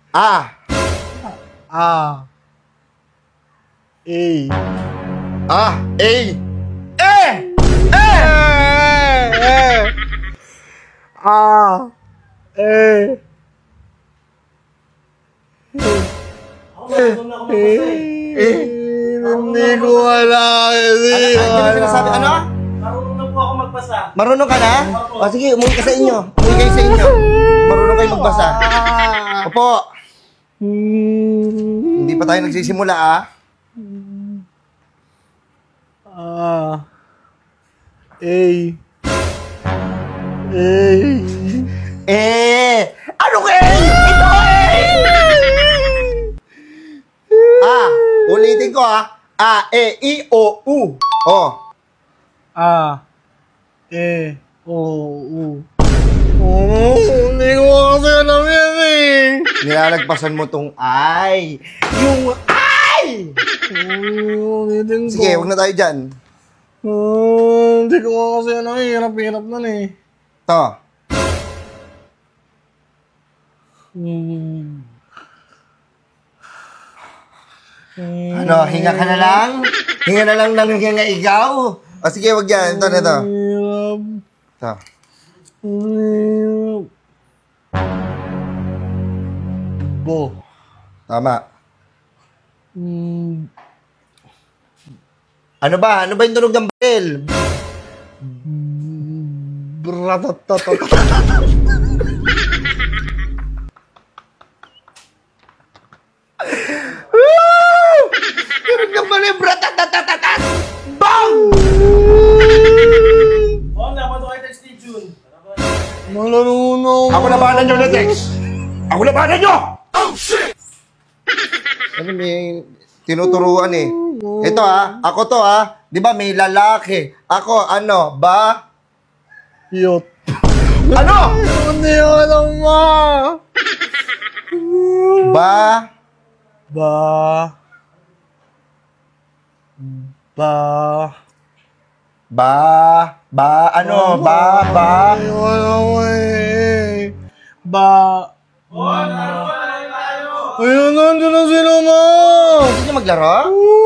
A. A. A. A. E. A. E. Hindi ko alam. Ano sinasabi? Ano? Marunong na po ako magbasa. Marunong ka na? O sige, umuwi ka sa inyo. Umuwi kayo sa inyo. Marunong kayo magbasa. Opo. Hindi pa tayo nagsisimula, ah. A. Ano ka, A? Ito, A! Ulitin ko, ah. A, E, I, O, U. O. A. E. O. U. Hindi ko kasi alam yan eh. Nilalagpasan mo tong I. Yung I! Ulitin ko. Sige, huwag na tayo dyan. Hindi ko kasi alam eh. Hirap-hirap na eh. To. Ano, hinga ka na lang? Hinga na lang ng hinga ikaw? O sige, wag yan. Ito na ito. Ito. Bo. Tama. Ano ba? Ano ba yung tunog ng baril? Tunog ng baril, bratatatatatan! Bang! Oh, naman kay text ni June. Malaro. Ako na bahala nyo na text. Ako na bahala nyo! Oh, shit! Ano may tinuturuan eh. Ito ako to di ba may lalaki. Ako, ano, ba? Yot. Ano? Hindi ko alam ma. Ba? Ba. Ano? Ba? Hindi ko alam eh. Ba. Oh, ano tayo? Ayun, nandun na sila ma. Gusto nyo maglaro?